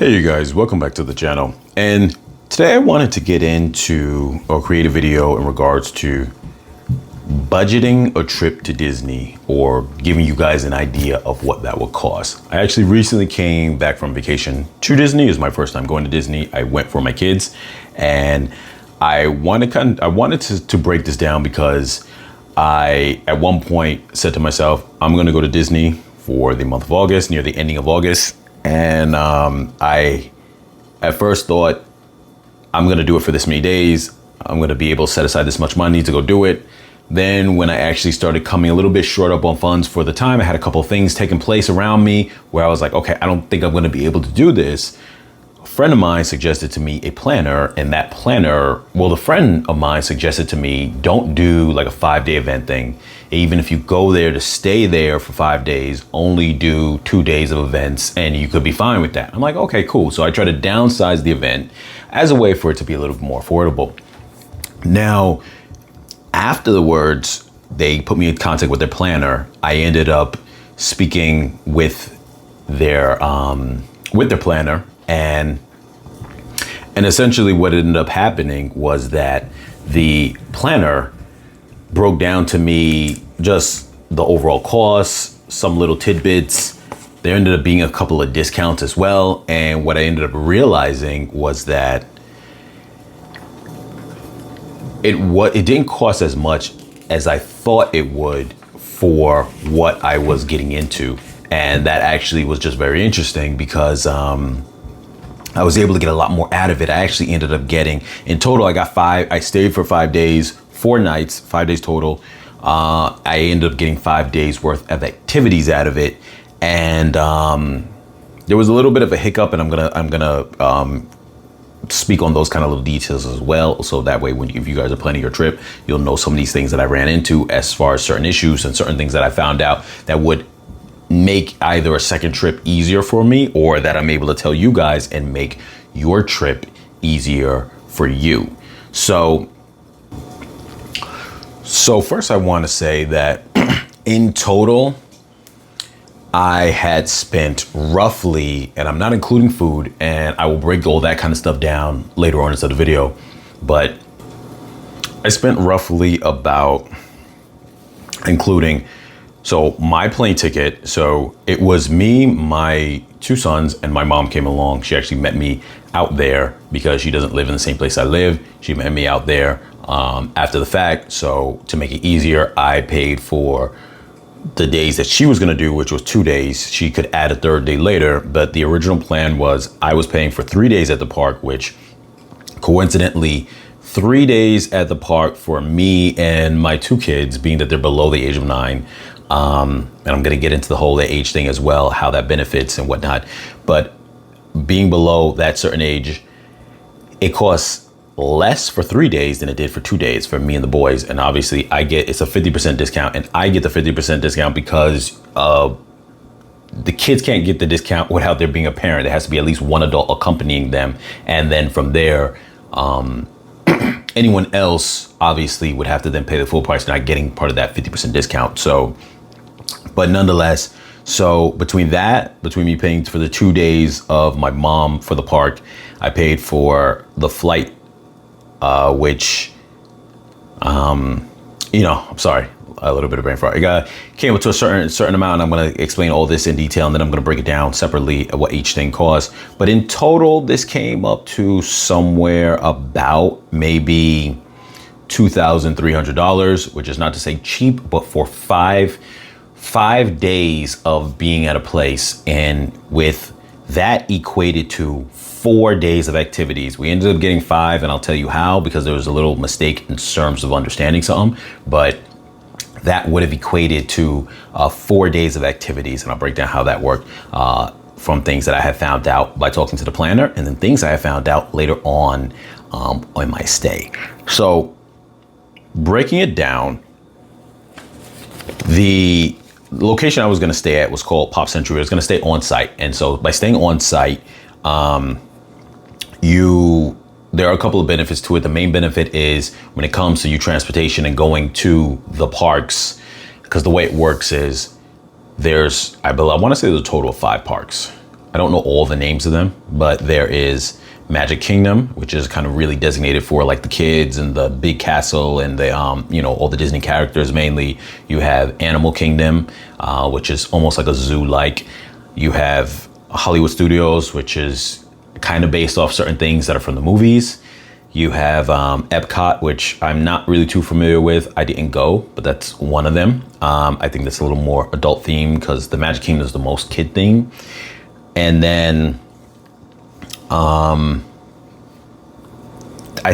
Hey you guys, welcome back to the channel. And today I wanted to get into or create a video in regards to budgeting a trip to Disney or giving you guys an idea of what that would cost. I actually recently came back from vacation to Disney. It was my first time going to Disney. I went for my kids and I wanted to break this down because I at one point said to myself, I'm going to go to Disney for the month of August, near the ending of August. And I at first thought, I'm going to do it for this many days. I'm going to be able to set aside this much money to go do it. Then when I actually started coming a little bit short up on funds for the time, I had a couple of things taking place around me where I was like, okay, I don't think I'm going to be able to do this. A friend of mine suggested to me a planner, and that planner, the friend of mine suggested to me, don't do like a 5-day event thing. Even if you go there to stay there for 5 days, only do 2 days of events and you could be fine with that. I'm like, okay, cool. So I try to downsize the event as a way for it to be a little bit more affordable. Now, afterwards, they put me in contact with their planner. I ended up speaking with their planner, and essentially what ended up happening was that the planner broke down to me just the overall costs, some little tidbits. There ended up being a couple of discounts as well. And what I ended up realizing was that it didn't cost as much as I thought it would for what I was getting into. And that actually was just very interesting because I was able to get a lot more out of it. I actually ended up getting, in total, I stayed for 5 days, 4 nights, 5 days total. I ended up getting 5 days worth of activities out of it. And there was a little bit of a hiccup, and I'm gonna speak on those kind of little details as well. So that way, if you guys are planning your trip, you'll know some of these things that I ran into as far as certain issues and certain things that I found out that would make either a second trip easier for me, or that I'm able to tell you guys and make your trip easier for you. So first I want to say that in total, I had spent roughly, and I'm not including food, and I will break all that kind of stuff down later on in the video, but I spent roughly about, including, so my plane ticket, so it was me, my 2 sons, and my mom came along. She actually met me out there because she doesn't live in the same place I live. She met me out there after the fact. So to make it easier, I paid for the days that she was gonna do, which was 2 days. She could add a 3rd day later, but the original plan was I was paying for 3 days at the park, which coincidentally, 3 days at the park for me and my 2 kids, being that they're below the age of 9. And I'm going to get into the whole age thing as well, how that benefits and whatnot. But being below that certain age, it costs less for 3 days than it did for 2 days for me and the boys. And obviously it's a 50% discount, and I get the 50% discount because the kids can't get the discount without there being a parent. There has to be at least one adult accompanying them. And then from there, anyone else obviously would have to then pay the full price, not getting part of that 50% discount. So, but nonetheless, so between me paying for the 2 days of my mom for the park, I paid for the flight, which, I'm sorry, a little bit of brain fart. It came up to a certain amount, and I'm going to explain all this in detail, and then I'm going to break it down separately at what each thing costs. But in total, this came up to somewhere about maybe $2,300, which is not to say cheap, but for five days of being at a place, and with that equated to 4 days of activities. We ended up getting 5, and I'll tell you how, because there was a little mistake in terms of understanding something, but that would have equated to 4 days of activities. And I'll break down how that worked from things that I had found out by talking to the planner, and then things I have found out later on in my stay. So breaking it down, the location I was going to stay at was called Pop Century. I was going to stay on site. And so by staying on site, there are a couple of benefits to it. The main benefit is when it comes to you transportation and going to the parks, because the way it works is I want to say there's a total of 5 parks. I don't know all the names of them, but there is Magic Kingdom, which is kind of really designated for like the kids and the big castle and the all the Disney characters mainly. You have Animal Kingdom, which is almost like a zoo like. You have Hollywood Studios, which is kind of based off certain things that are from the movies. You have Epcot, which I'm not really too familiar with. I didn't go, but that's one of them. I think that's a little more adult themed because the Magic Kingdom is the most kid theme. And then I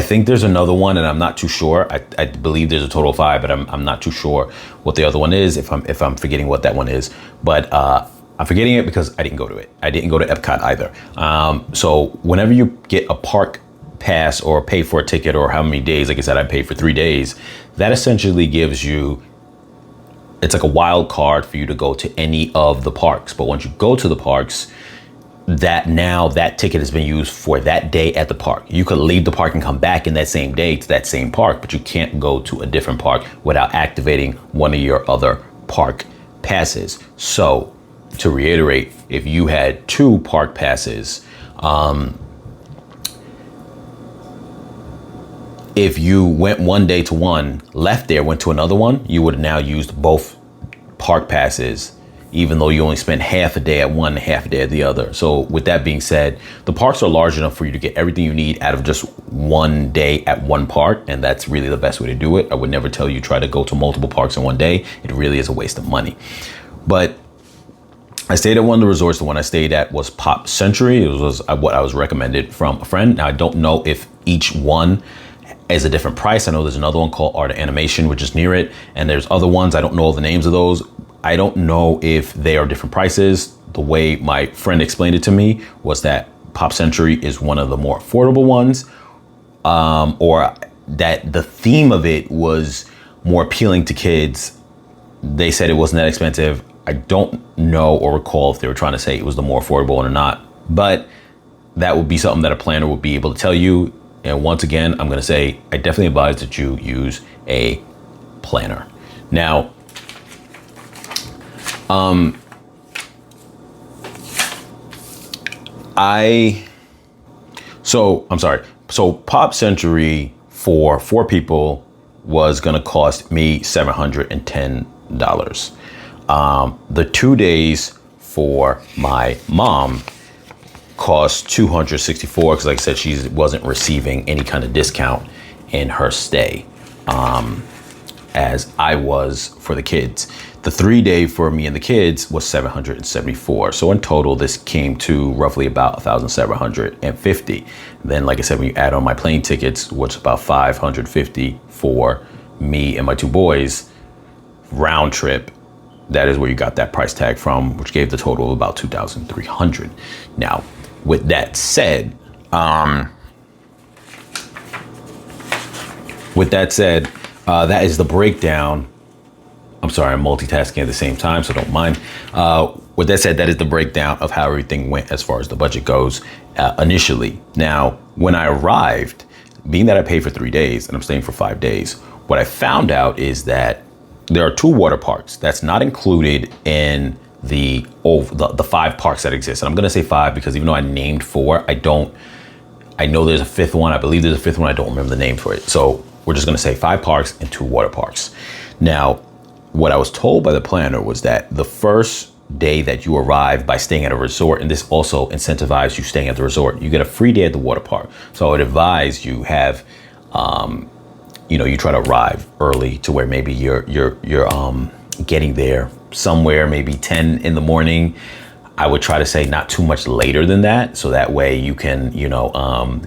think there's another one, and I'm not too sure. I believe there's a total of 5, but I'm not too sure what the other one is. If I'm forgetting what that one is, but I'm forgetting it because I didn't go to it. I didn't go to Epcot either. So whenever you get a park pass or pay for a ticket or how many days, like I said, I paid for 3 days. That essentially gives you, it's like a wild card for you to go to any of the parks. But once you go to the parks, that ticket has been used for that day at the park. You could leave the park and come back in that same day to that same park, but you can't go to a different park without activating one of your other park passes. So to reiterate, if you had 2 park passes, if you went one day to one, left there, went to another one, you would have now used both park passes, even though you only spent half a day at one, half a day at the other. So with that being said, the parks are large enough for you to get everything you need out of just one day at one park. And that's really the best way to do it. I would never tell you try to go to multiple parks in one day. It really is a waste of money. But I stayed at one of the resorts. The one I stayed at was Pop Century. It was what I was recommended from a friend. Now, I don't know if each one is a different price. I know there's another one called Art of Animation, which is near it. And there's other ones. I don't know the names of those. I don't know if they are different prices. The way my friend explained it to me was that Pop Century is one of the more affordable ones, or that the theme of it was more appealing to kids. They said it wasn't that expensive. I don't know or recall if they were trying to say it was the more affordable one or not, but that would be something that a planner would be able to tell you. And once again, I'm going to say, I definitely advise that you use a planner. Now, So Pop Century for 4 people was going to cost me $710. The 2 days for my mom cost $264 because, like I said, she wasn't receiving any kind of discount in her stay, as I was for the kids. The 3-day for me and the kids was $774. So in total, this came to roughly about $1,750. Then, like I said, when you add on my plane tickets, which is about $550 for me and my 2 boys, round trip, that is where you got that price tag from, which gave the total of about $2,300. Now, with that said, that is the breakdown. I'm sorry, I'm multitasking at the same time, so don't mind. With that said, that is the breakdown of how everything went as far as the budget goes initially. Now, when I arrived, being that I paid for 3 days and I'm staying for 5 days, what I found out is that there are 2 water parks that's not included in the 5 parks that exist. And I'm going to say 5 because even though I named 4, I know there's a 5th one. I believe there's a 5th one. I don't remember the name for it. So we're just going to say 5 parks and 2 water parks. Now, what I was told by the planner was that the first day that you arrive by staying at a resort, and this also incentivizes you staying at the resort, you get a free day at the water park. So I would advise you have, you try to arrive early to where maybe you're getting there somewhere maybe 10 in the morning. I would try to say not too much later than that, so that way you can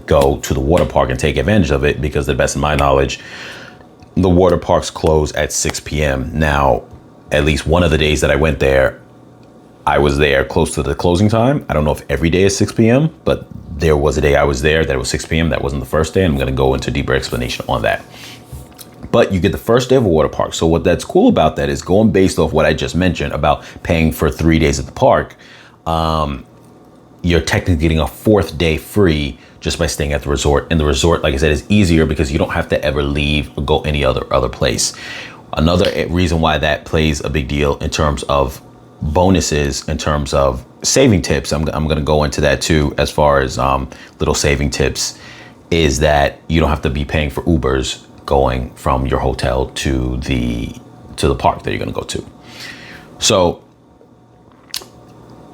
go to the water park and take advantage of it, because to the best of my knowledge, the water parks close at 6 p.m. Now, at least one of the days that I went there, I was there close to the closing time. I don't know if every day is 6 p.m., but there was a day I was there that it was 6 p.m. That wasn't the first day. I'm going to go into deeper explanation on that. But you get the first day of a water park. So what that's cool about that is, going based off what I just mentioned about paying for 3 days at the park, you're technically getting a 4th day free just by staying at the resort. And the resort, like I said, is easier because you don't have to ever leave or go any other place. Another reason why that plays a big deal in terms of bonuses in terms of saving tips. I'm going to go into that too, as far as little saving tips, is that you don't have to be paying for Ubers going from your hotel to the park that you're going to go to. So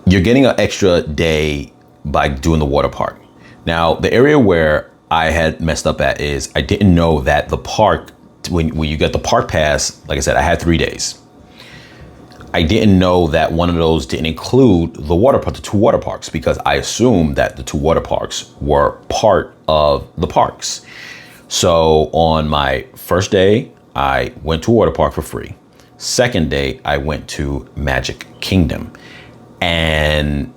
you're getting an extra day by doing the water park. Now, the area where I had messed up at is I didn't know that the park, when you get the park pass, like I said, I had 3 days. I didn't know that one of those didn't include the water park, the 2 water parks, because I assumed that the 2 water parks were part of the parks. So on my first day, I went to a water park for free. Second day, I went to Magic Kingdom. And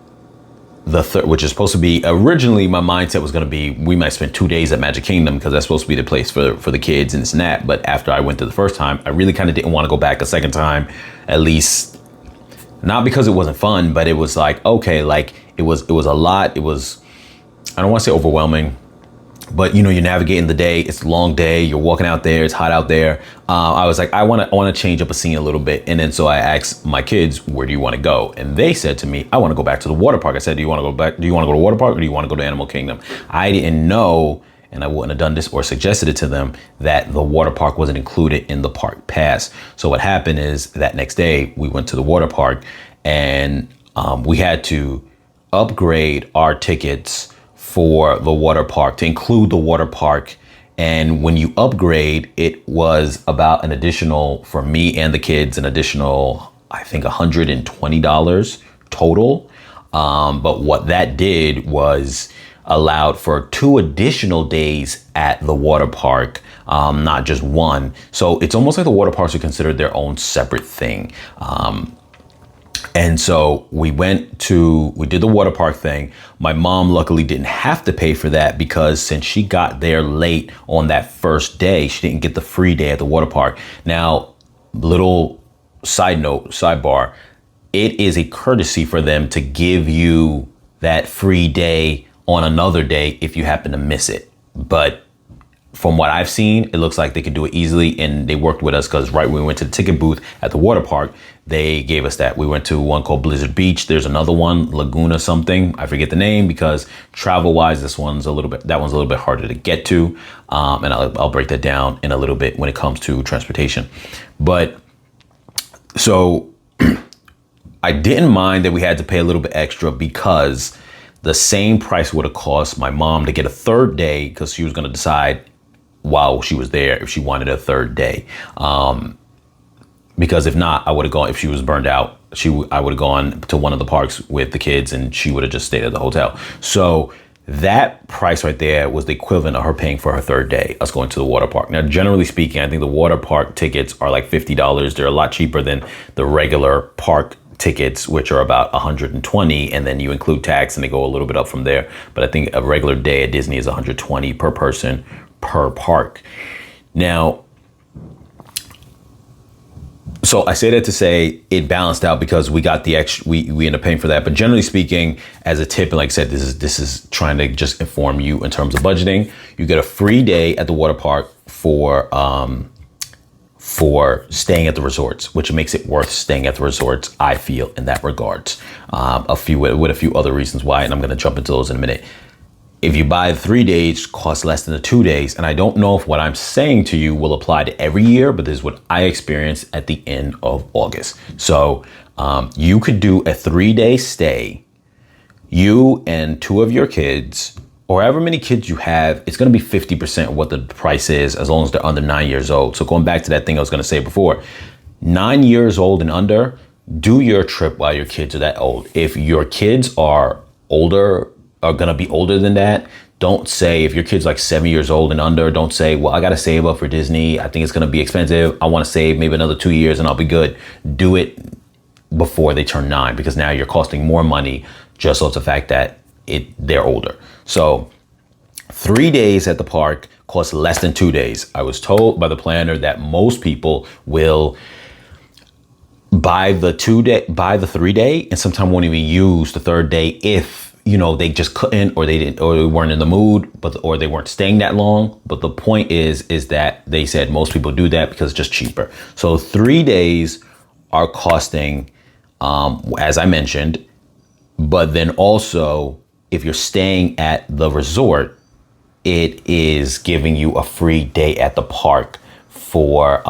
the third, which is supposed to be, originally my mindset was going to be, we might spend 2 days at Magic Kingdom because that's supposed to be the place for the kids and this and that. But after I went to the first time, I really kind of didn't want to go back a second time, at least not because it wasn't fun, but it was like, okay, like it was a lot. It was, I don't want to say overwhelming, but you're navigating the day. It's a long day. You're walking out there. It's hot out there. I was like, I want to change up a scene a little bit. And then so I asked my kids, where do you want to go? And they said to me, I want to go back to the water park. I said, do you want to go back? Do you want to go to the water park, or do you want to go to Animal Kingdom? I didn't know, and I wouldn't have done this or suggested it to them, that the water park wasn't included in the park pass. So what happened is that next day we went to the water park, and we had to upgrade our tickets for the water park to include the water park. And when you upgrade, it was about an additional, for me and the kids, an additional, I think $120 total. But what that did was allowed for 2 additional days at the water park, not just 1. So it's almost like the water parks are considered their own separate thing. And so we did the water park thing. My mom luckily didn't have to pay for that, because since she got there late on that first day, she didn't get the free day at the water park. Now, little sidebar, it is a courtesy for them to give you that free day on another day if you happen to miss it. But from what I've seen, it looks like they could do it easily, and they worked with us, because right when we went to the ticket booth at the water park, they gave us that. We went to one called Blizzard Beach. There's another one, Laguna something. I forget the name, because travel-wise, that one's a little bit harder to get to. And I'll break that down in a little bit when it comes to transportation. But so I didn't mind that we had to pay a little bit extra, because the same price would have cost my mom to get a third day, because she was going to decide while she was there if she wanted a third day. Because if not, I would have gone, if she was burned out, I would have gone to one of the parks with the kids, and she would have just stayed at the hotel. So that price right there was the equivalent of her paying for her third day, us going to the water park. Now, generally speaking, I think the water park tickets are like $50. They're a lot cheaper than the regular park tickets, which are about $120, and then you include tax and they go a little bit up from there. But I think a regular day at Disney is $120 per person per park. Now, so I say that to say it balanced out, because we got the extra, we ended up paying for that. But generally speaking, as a tip, and like I said, this is trying to just inform you in terms of budgeting. You get a free day at the water park for staying at the resorts, which makes it worth staying at the resorts, I feel, in that regards. With a few other reasons why, and I'm going to jump into those in a minute. If you buy 3 days, costs less than the 2 days. And I don't know if what I'm saying to you will apply to every year, but this is what I experienced at the end of August. So you could do a 3-day stay, you and 2 of your kids, or however many kids you have. It's going to be 50% of what the price is, as long as they're under 9 years old. So going back to that thing I was going to say before, 9 years old and under, do your trip while your kids are that old. If your kids are going to be older than that, don't say, if your kid's like 7 years old and under, don't say, well, I got to save up for Disney. I think it's going to be expensive. I want to save maybe another 2 years and I'll be good. Do it before they turn 9, because now you're costing more money just off the fact that they're older. So 3 days at the park costs less than 2 days. I was told by the planner that most people will buy the 3 day and sometimes won't even use the third day if they just couldn't, or they didn't, or they weren't in the mood, or they weren't staying that long. But the point is that they said most people do that because it's just cheaper. So 3 days are costing as I mentioned. But then also, if you're staying at the resort, it is giving you a free day at the park for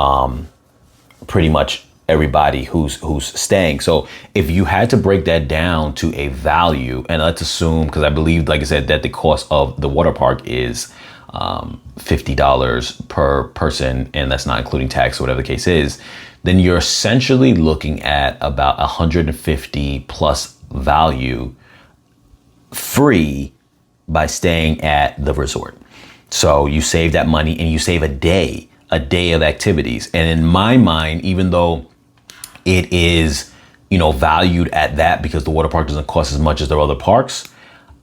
pretty much everybody who's staying. So if you had to break that down to a value, and let's assume, because I believe, like I said, that the cost of the water park is $50 per person, and that's not including tax or whatever the case is, then you're essentially looking at about 150 plus value free by staying at the resort. So you save that money and you save a day of activities. And in my mind, even though it is, valued at that because the water park doesn't cost as much as their other parks,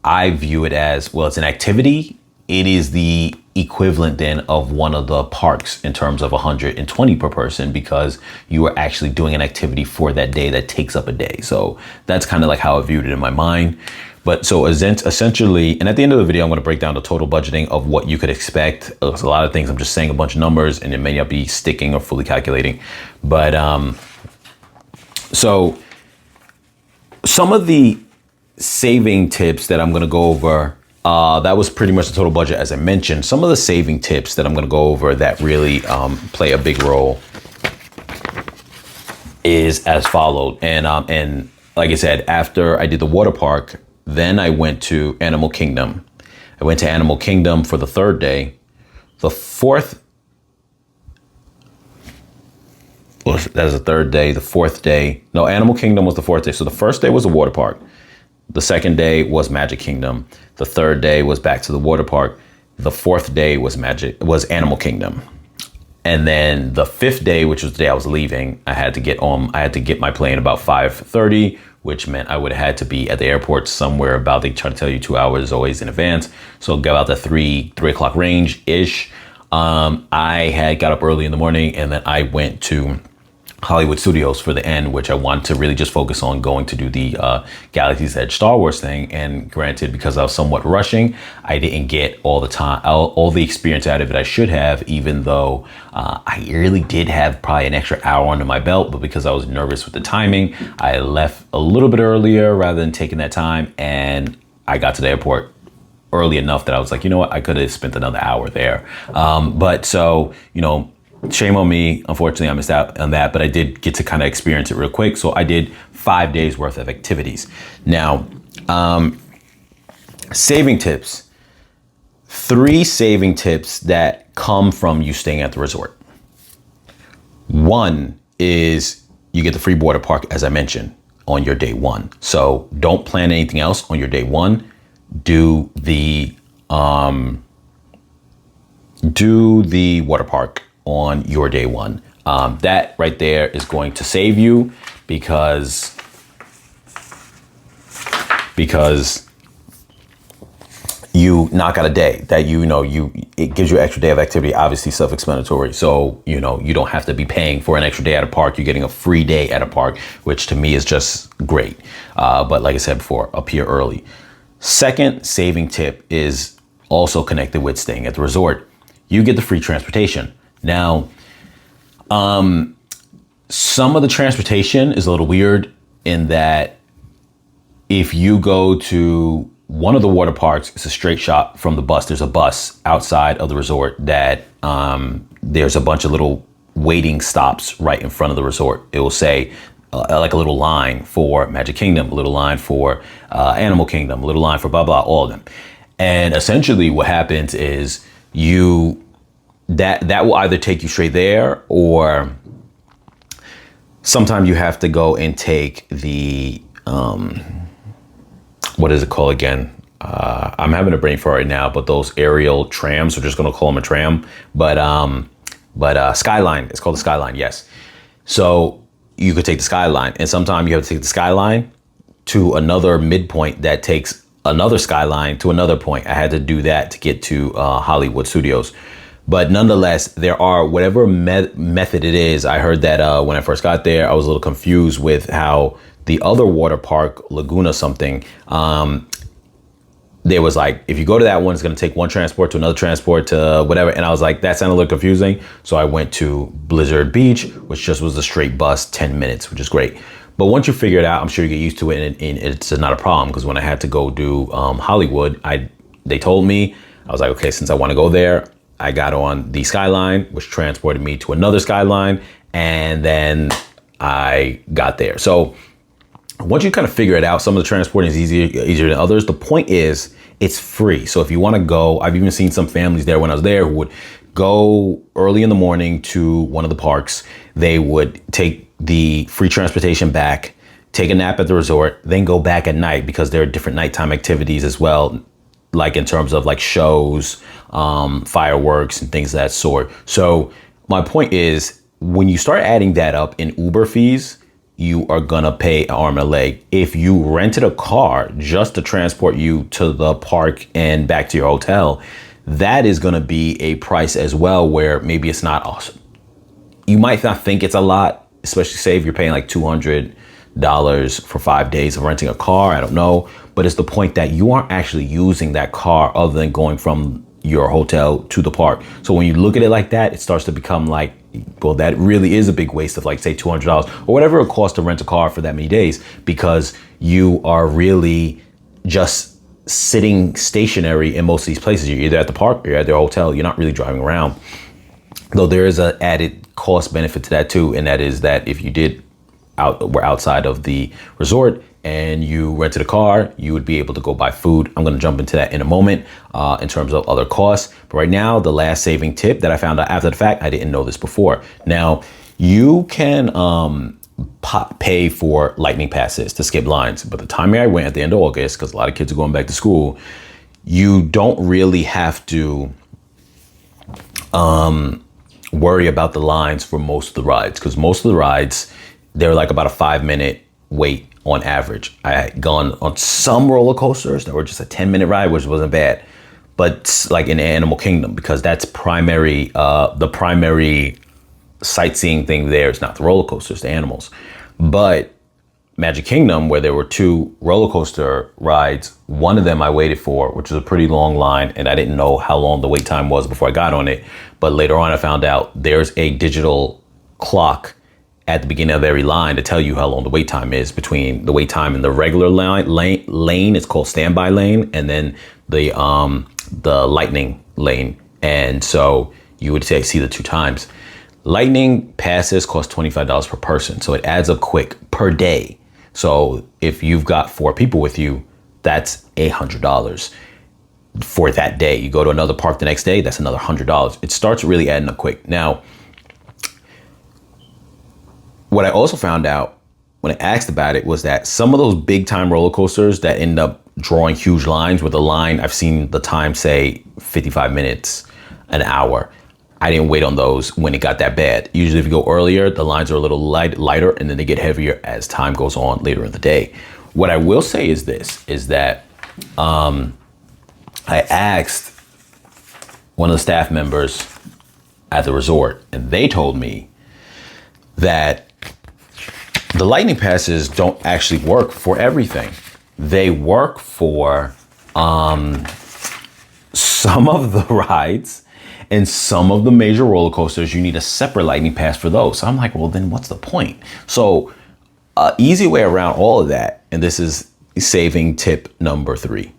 I view it as, well, it's an activity. It is the equivalent then of one of the parks in terms of 120 per person, because you are actually doing an activity for that day that takes up a day. So that's kind of like how I viewed it in my mind. But so essentially, and at the end of the video, I'm going to break down the total budgeting of what you could expect. There's a lot of things. I'm just saying a bunch of numbers and it may not be sticking or fully calculating. But so some of the saving tips that I'm going to go over, that was pretty much the total budget, as I mentioned. Some of the saving tips that I'm going to go over that really play a big role is as followed. And like I said, after I did the water park, then I went to Animal Kingdom. I went to Animal Kingdom for the third day. The fourth, well, that was the third day. The fourth day, no, Animal Kingdom was the fourth day. So the first day was the water park. The second day was Magic Kingdom. The third day was back to the water park. The fourth day was Animal Kingdom. And then the fifth day, which was the day I was leaving, I had to get my plane about 5:30, which meant I would have had to be at the airport somewhere about, they try to tell you 2 hours always in advance. So go about the 3 o'clock range ish. I had got up early in the morning and then I went to Hollywood Studios for the end, which I want to really just focus on going to do the Galaxy's Edge Star Wars thing. And granted, because I was somewhat rushing, I didn't get all the experience out of it I should have, even though I really did have probably an extra hour under my belt. But because I was nervous with the timing, I left a little bit earlier rather than taking that time. And I got to the airport early enough that I was like, you know what, I could have spent another hour there. But so, shame on me. Unfortunately, I missed out on that, but I did get to kind of experience it real quick. So I did 5 days worth of activities. Now, saving tips. 3 saving tips that come from you staying at the resort. One is you get the free water park, as I mentioned, on your day one. So don't plan anything else on your day one. Do the water park on your day one. That right there is going to save you because you knock out a day that it gives you an extra day of activity, obviously self-explanatory. So, you don't have to be paying for an extra day at a park. You're getting a free day at a park, which to me is just great. But like I said before, appear early. Second saving tip is also connected with staying at the resort. You get the free transportation. Now, some of the transportation is a little weird in that if you go to one of the water parks, it's a straight shot from the bus. There's a bus outside of the resort that there's a bunch of little waiting stops right in front of the resort. It will say like a little line for Magic Kingdom, a little line for Animal Kingdom, a little line for blah, blah, all of them. And essentially what happens is that will either take you straight there, or sometimes you have to go and take the, what is it called again? I'm having a brain fart right now, but those aerial trams, we're just going to call them a tram, but Skyline, it's called the Skyline. Yes. So you could take the Skyline, and sometimes you have to take the Skyline to another midpoint that takes another Skyline to another point. I had to do that to get to Hollywood Studios. But nonetheless, there are whatever method it is. I heard that when I first got there, I was a little confused with how the other water park, Laguna something, there was like, if you go to that one, it's going to take one transport to another transport to whatever. And I was like, that sounded a little confusing. So I went to Blizzard Beach, which just was a straight bus, 10 minutes, which is great. But once you figure it out, I'm sure you get used to it, and it's not a problem. Because when I had to go do Hollywood, they told me, I was like, okay, since I want to go there, I got on the Skyline, which transported me to another Skyline, and then I got there. So once you kind of figure it out, some of the transporting is easier than others. The point is, it's free. So if you want to go, I've even seen some families there when I was there who would go early in the morning to one of the parks. They would take the free transportation back, take a nap at the resort, then go back at night, because there are different nighttime activities as well, like in terms of like shows, fireworks and things of that sort. So my point is, when you start adding that up in Uber fees, you are gonna pay an arm and a leg. If you rented a car just to transport you to the park and back to your hotel, that is gonna be a price as well, where maybe it's not awesome. You might not think it's a lot, especially say if you're paying like $200 for 5 days of renting a car, I don't know. But it's the point that you aren't actually using that car other than going from your hotel to the park. So when you look at it like that, it starts to become like, well, that really is a big waste of like, say, $200 or whatever it costs to rent a car for that many days, because you are really just sitting stationary in most of these places. You're either at the park or you're at their hotel. You're not really driving around. Though there is an added cost benefit to that too, and that is that if you were outside of the resort and you rented a car, you would be able to go buy food. I'm going to jump into that in a moment in terms of other costs. But right now, the last saving tip that I found out after the fact, I didn't know this before. Now, you can pay for lightning passes to skip lines. But the time I went at the end of August, because a lot of kids are going back to school, you don't really have to worry about the lines for most of the rides, because most of the rides, they're like about a 5-minute wait on average. I had gone on some roller coasters that were just a 10-minute ride, which wasn't bad. But like in Animal Kingdom, because that's the primary sightseeing thing there is not the roller coasters, the animals. But Magic Kingdom, where there were 2 roller coaster rides, one of them I waited for, which was a pretty long line, and I didn't know how long the wait time was before I got on it. But later on, I found out there's a digital clock at the beginning of every line to tell you how long the wait time is between the wait time in the regular lane. It's called standby lane, and then the lightning lane. And so you would see the 2 times. Lightning passes cost $25 per person, so it adds up quick per day. So if you've got 4 people with you, that's $100 for that day. You go to another park the next day, that's another $100. It starts really adding up quick. Now, what I also found out when I asked about it was that some of those big time roller coasters that end up drawing huge lines, with a line, I've seen the time say 55 minutes, an hour. I didn't wait on those when it got that bad. Usually if you go earlier, the lines are a little lighter, and then they get heavier as time goes on later in the day. What I will say is this, is that I asked one of the staff members at the resort, and they told me that the lightning passes don't actually work for everything. They work for some of the rides and some of the major roller coasters. You need a separate lightning pass for those. So I'm like, well, then what's the point? So easy way around all of that, and this is saving tip number 3.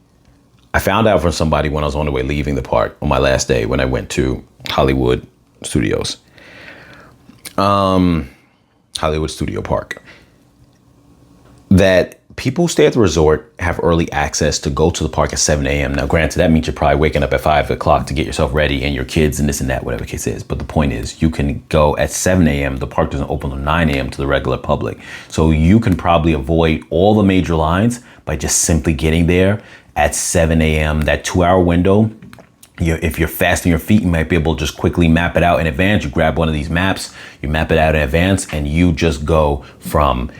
I found out from somebody when I was on the way leaving the park on my last day when I went to Hollywood Studios. Hollywood Studio Park, that people who stay at the resort have early access to go to the park at 7 a.m. Now, granted, that means you're probably waking up at 5 o'clock to get yourself ready and your kids and this and that, whatever the case is. But the point is, you can go at 7 a.m. The park doesn't open until 9 a.m. to the regular public. So you can probably avoid all the major lines by just simply getting there at 7 a.m. That 2-hour window. If you're fast on your feet, you might be able to just quickly map it out in advance. You grab one of these maps, you map it out in advance, and you just go from,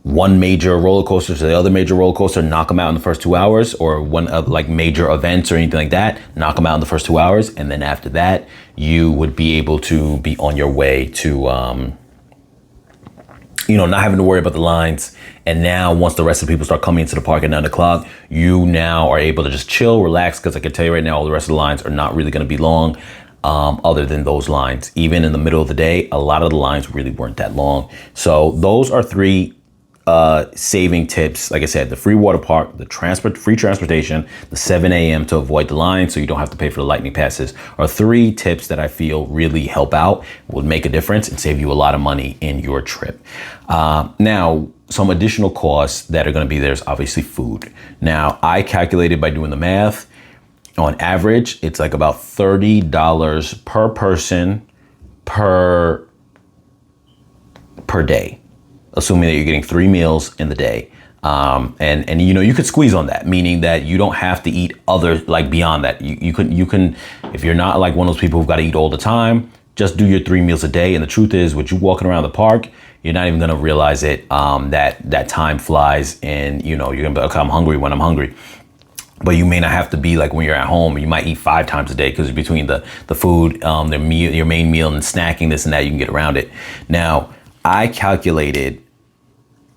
one major roller coaster to the other major roller coaster, knock them out in the first 2 hours, or one of like major events or anything like that, knock them out in the first 2 hours. And then after that, you would be able to be on your way to, not having to worry about the lines. And now once the rest of the people start coming into the park at 9 o'clock, you now are able to just chill, relax, because I can tell you right now, all the rest of the lines are not really going to be long. other than those lines. Even in the middle of the day, a lot of the lines really weren't that long. So those are three saving tips. Like I said, the free water park, the free transportation, the 7 a.m. to avoid the line so you don't have to pay for the lightning passes are three tips that I feel really help out, would make a difference and save you a lot of money in your trip. Now, some additional costs that are going to be there is obviously food. Now, I calculated by doing the math. On average, it's like about $30 per person per day, assuming that you're getting 3 meals in the day. And you know, you could squeeze on that, meaning that you don't have to eat other, like beyond that. You can, if you're not like one of those people who've got to eat all the time, just do your 3 meals a day. And the truth is, with you walking around the park, you're not even gonna realize it, that time flies, and you know, you're gonna be like, I'm hungry when I'm hungry. But you may not have to be like when you're at home. You might eat 5 times a day because between the food, the meal, your main meal, and snacking, this and that, you can get around it. Now, I calculated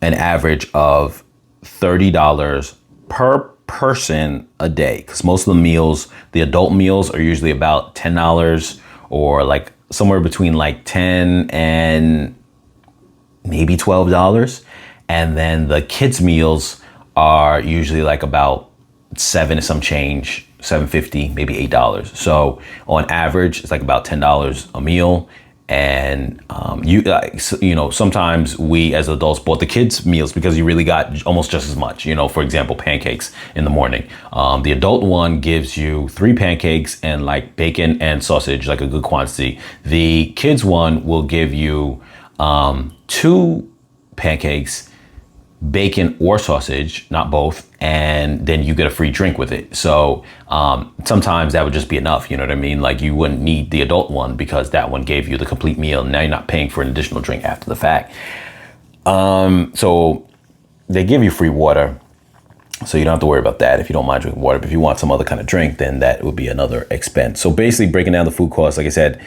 an average of $30 per person a day, because most of the meals, the adult meals, are usually about $10 or like somewhere between like $10 and maybe $12. And then the kids' meals are usually like about $7 and some change, $7.50, maybe $8. So on average, it's like about $10 a meal. And you know, sometimes we as adults bought the kids meals because you really got almost just as much. You know, for example, pancakes in the morning. The adult one gives you 3 pancakes and like bacon and sausage, like a good quantity. The kids one will give you 2 pancakes, bacon or sausage, not both, and then you get a free drink with it. So sometimes that would just be enough, you know what I mean? Like you wouldn't need the adult one because that one gave you the complete meal. Now you're not paying for an additional drink after the fact. So they give you free water, so you don't have to worry about that if you don't mind drinking water. But if you want some other kind of drink, then that would be another expense. So basically, breaking down the food costs, like I said,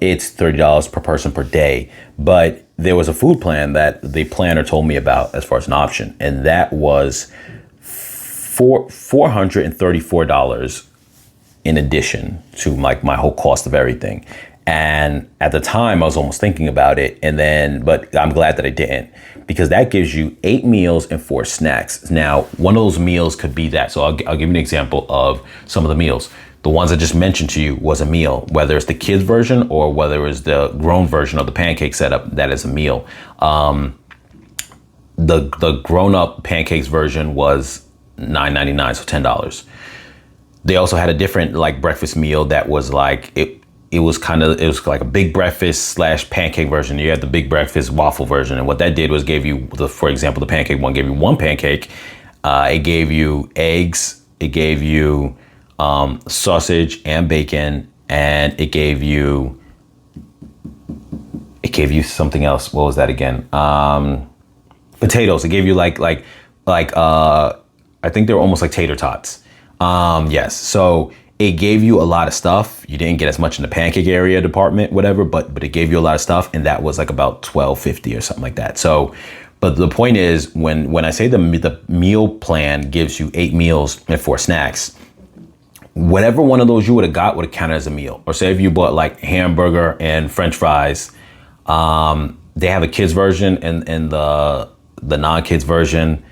it's $30 per person per day. But there was a food plan that the planner told me about as far as an option, and that was $434 in addition to like my whole cost of everything. And at the time, I was almost thinking about it, but I'm glad that I didn't, because that gives you 8 meals and 4 snacks. Now, one of those meals could be that. So I'll give you an example of some of the meals. The ones I just mentioned to you was a meal, whether it's the kids version or whether it's the grown version of the pancake setup, that is a meal. The grown-up pancakes version was $9.99, so $10. They also had a different like breakfast meal that was like, it was like a big breakfast / pancake version. You had the big breakfast waffle version. And what that did was gave you, for example, the pancake one gave you 1 pancake. It gave you eggs. It gave you sausage and bacon. And it gave you something else. What was that again? Potatoes. It gave you like I think they were almost like tater tots. Yes. So it gave you a lot of stuff. You didn't get as much in the pancake area department, whatever, but it gave you a lot of stuff, and that was like about $12.50 or something like that. So, but the point is, when I say the meal plan gives you 8 meals and 4 snacks, whatever one of those you would have got would have counted as a meal. Or say if you bought like hamburger and French fries, they have a kids version and the non-kids version.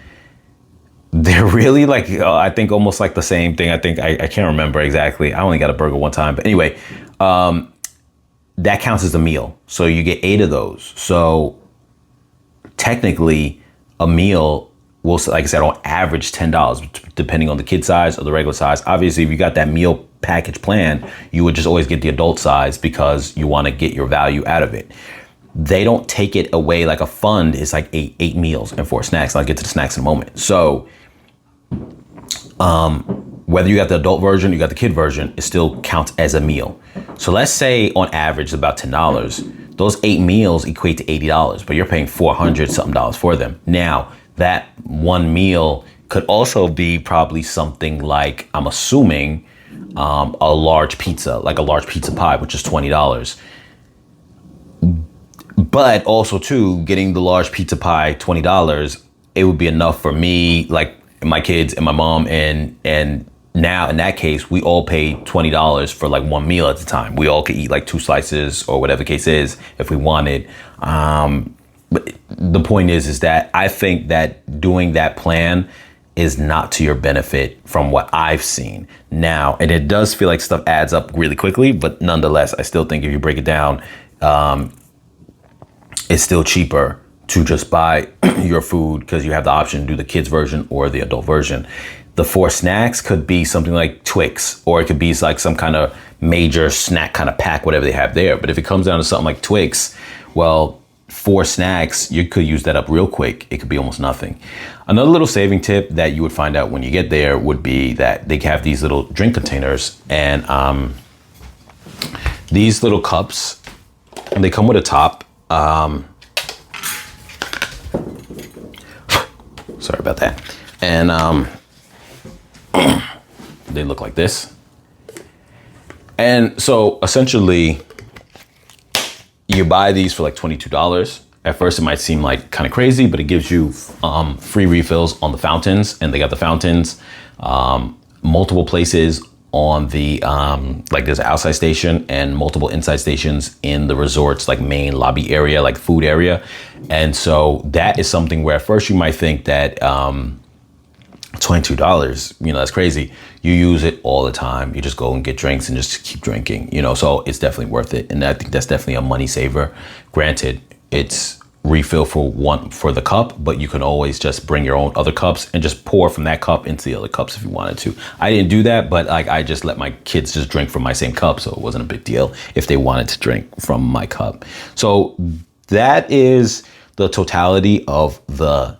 They're really like, I think almost like the same thing. I think, I can't remember exactly. I only got a burger one time. But anyway, that counts as a meal. So you get 8 of those. So technically a meal will, like I said, on average $10, depending on the kid size or the regular size. Obviously, if you got that meal package plan, you would just always get the adult size because you want to get your value out of it. They don't take it away. Like a fund is like eight meals and 4 snacks. I'll get to the snacks in a moment. So whether you got the adult version, you got the kid version, it still counts as a meal. So let's say on average it's about $10. Those 8 meals equate to $80, but you're paying $400 something for them. Now that one meal could also be probably something like, I'm assuming, a large pizza, like a large pizza pie, which is $20. But also too, getting the large pizza pie, $20, it would be enough for me, like my kids and my mom and now in that case, we all pay $20 for like one meal at the time. We all could eat like 2 slices or whatever the case is if we wanted. But the point is that I think that doing that plan is not to your benefit from what I've seen now. And it does feel like stuff adds up really quickly, but nonetheless, I still think if you break it down, it's still cheaper to just buy your food because you have the option to do the kids version or the adult version. The 4 snacks could be something like Twix, or it could be like some kind of major snack kind of pack, whatever they have there. But if it comes down to something like Twix, well, 4 snacks, you could use that up real quick. It could be almost nothing. Another little saving tip that you would find out when you get there would be that they have these little drink containers, and these little cups, and they come with a top. Sorry about that. And they look like this. And so essentially, you buy these for like $22. At first, it might seem like kind of crazy, but it gives you free refills on the fountains, and they got the fountains multiple places on the like there's an outside station and multiple inside stations in the resort's like main lobby area, like food area. And so that is something where at first you might think that $22, that's crazy. You use it all the time. You just go and get drinks and just keep drinking, so it's definitely worth it. And I think that's definitely a money saver. Granted, it's refill for the cup, but you can always just bring your own other cups and just pour from that cup into the other cups if you wanted to. I didn't do that, but like I just let my kids just drink from my same cup, so it wasn't a big deal if they wanted to drink from my cup. So that is the totality of the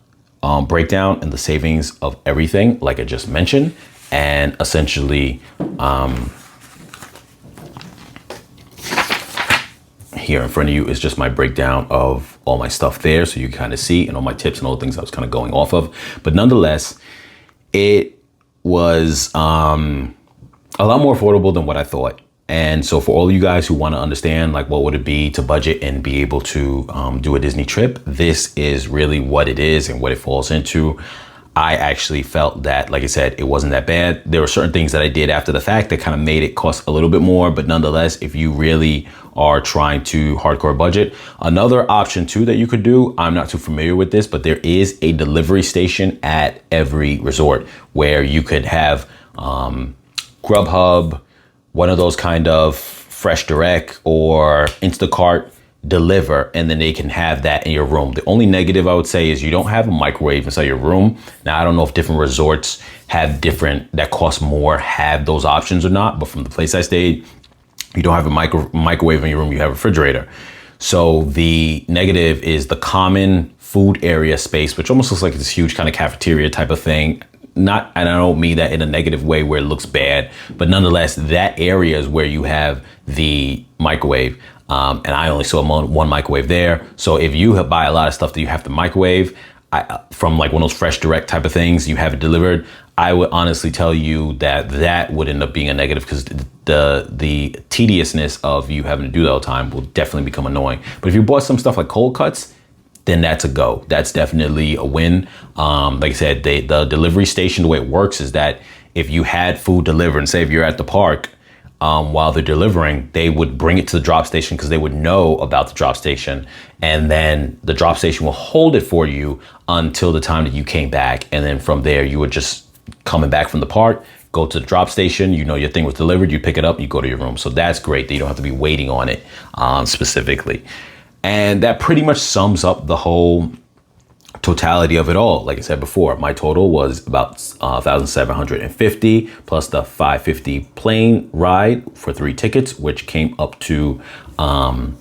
breakdown and the savings of everything, like I just mentioned. And essentially, here in front of you is just my breakdown of all my stuff there, so you can kind of see, and all my tips and all the things I was kind of going off of. But nonetheless, it was a lot more affordable than what I thought. And so for all of you guys who want to understand, like, what would it be to budget and be able to do a Disney trip, this is really what it is and what it falls into. I actually felt that, like I said, it wasn't that bad. There were certain things that I did after the fact that kind of made it cost a little bit more, but nonetheless, if you really are trying to hardcore budget, another option too that you could do, I'm not too familiar with this, but there is a delivery station at every resort where you could have Grubhub, one of those kind of Fresh Direct or Instacart deliver, and then they can have that in your room. The only negative I would say is you don't have a microwave inside your room. Now, I don't know if different resorts have different, that cost more, have those options or not, but from the place I stayed, you don't have a microwave in your room, you have a refrigerator. So the negative is the common food area space, which almost looks like this huge kind of cafeteria type of thing. And I don't mean that in a negative way where it looks bad, but nonetheless, that area is where you have the microwave. And I only saw one microwave there. So if you buy a lot of stuff that you have to microwave from like one of those Fresh Direct type of things, you have it delivered, I would honestly tell you that would end up being a negative, because the tediousness of you having to do that all the time will definitely become annoying. But if you bought some stuff like cold cuts, then that's a go. That's definitely a win. Like I said, the delivery station, the way it works is that if you had food delivered, and say if you're at the park, while they're delivering, they would bring it to the drop station because they would know about the drop station. And then the drop station will hold it for you until the time that you came back. And then from there, you would just coming back from the park, go to the drop station, your thing was delivered, you pick it up, you go to your room. So that's great that you don't have to be waiting on it specifically. And that pretty much sums up the whole totality of it all. Like I said before, my total was about $1,750 plus the $550 plane ride for 3 tickets, which came up to about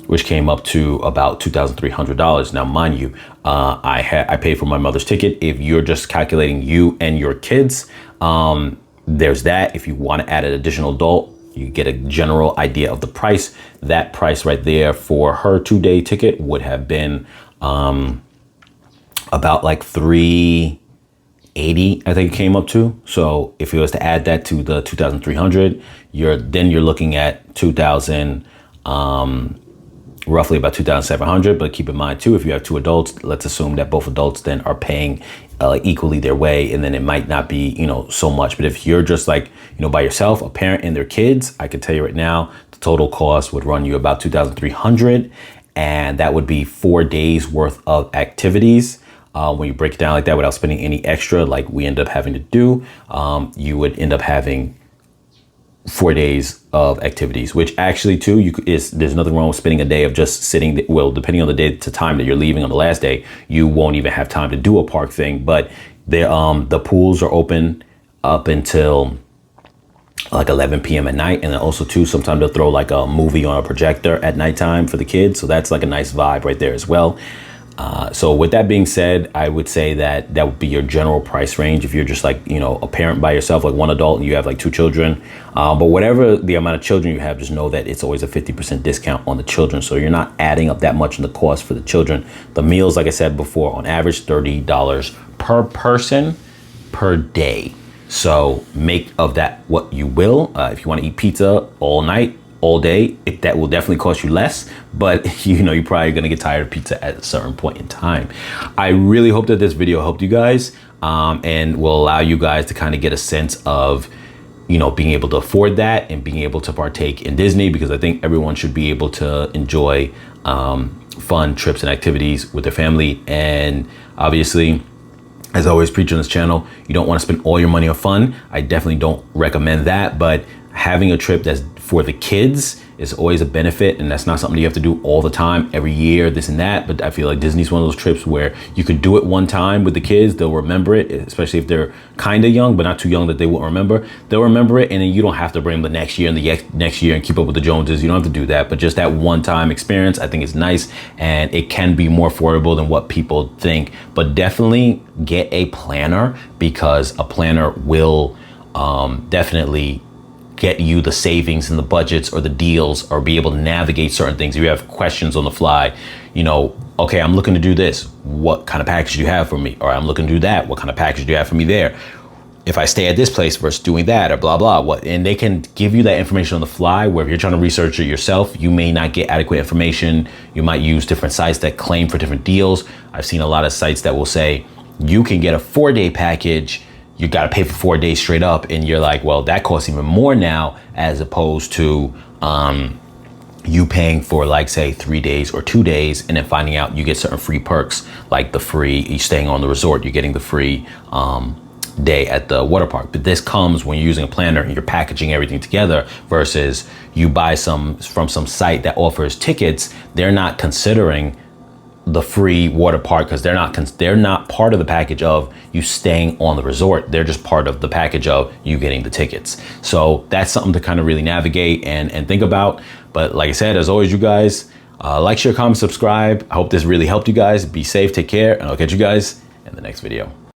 $2,300. Now, mind you, I paid for my mother's ticket. If you're just calculating you and your kids, there's that. If you want to add an additional adult, you get a general idea of the price. That price right there for her 2-day ticket would have been about like $380, I think it came up to. So if it was to add that to the $2,300, you're looking at $2,100 roughly about 2,700. But keep in mind too, if you have two adults, let's assume that both adults then are paying equally their way, and then it might not be, so much. But if you're just like, by yourself, a parent and their kids, I can tell you right now, the total cost would run you about 2,300, and that would be 4 days worth of activities. When you break it down like that without spending any extra, like we end up having to do, you would end up having 4 days of activities, which actually too, there's nothing wrong with spending a day of just sitting. Well, depending on the day to time that you're leaving on the last day, you won't even have time to do a park thing. But the pools are open up until like 11 p.m. at night. And then also too, sometimes they'll throw like a movie on a projector at nighttime for the kids. So that's like a nice vibe right there as well. So with that being said, I would say that would be your general price range if you're just like, a parent by yourself, like one adult, and you have like two children. But whatever the amount of children you have, just know that it's always a 50% discount on the children. So you're not adding up that much in the cost for the children. The meals, like I said before, on average, $30 per person per day. So make of that what you will. If you want to eat pizza all night, all day, that will definitely cost you less, but you're probably gonna get tired of pizza at a certain point in time. I really hope that this video helped you guys and will allow you guys to kind of get a sense of being able to afford that and being able to partake in Disney, because I think everyone should be able to enjoy fun trips and activities with their family. And obviously, as I always preach on this channel, you don't want to spend all your money on fun. I definitely don't recommend that, but having a trip that's for the kids is always a benefit, and that's not something you have to do all the time, every year, this and that. But I feel like Disney's one of those trips where you could do it one time with the kids, they'll remember it, especially if they're kind of young, but not too young that they won't remember. They'll remember it, and then you don't have to bring them the next year and the next year and keep up with the Joneses. You don't have to do that, but just that one-time experience, I think is nice, and it can be more affordable than what people think. But definitely get a planner, because a planner will definitely get you the savings and the budgets or the deals, or be able to navigate certain things. If you have questions on the fly, okay, I'm looking to do this. What kind of package do you have for me? Or I'm looking to do that. What kind of package do you have for me there? If I stay at this place versus doing that, or blah, blah, what? And they can give you that information on the fly, where if you're trying to research it yourself, you may not get adequate information. You might use different sites that claim for different deals. I've seen a lot of sites that will say you can get a 4-day package, you got to pay for 4 days straight up. And you're like, well, that costs even more now, as opposed to you paying for like, say, 3 days or 2 days, and then finding out you get certain free perks, like you staying on the resort, you're getting the free day at the water park. But this comes when you're using a planner and you're packaging everything together, versus you buy from some site that offers tickets. They're not considering the free water park, because they're not part of the package of you staying on the resort. They're just part of the package of you getting the tickets. So that's something to kind of really navigate and think about. But like I said, as always, you guys, like, share, comment, subscribe. I hope this really helped you guys. Be safe, take care, and I'll catch you guys in the next video.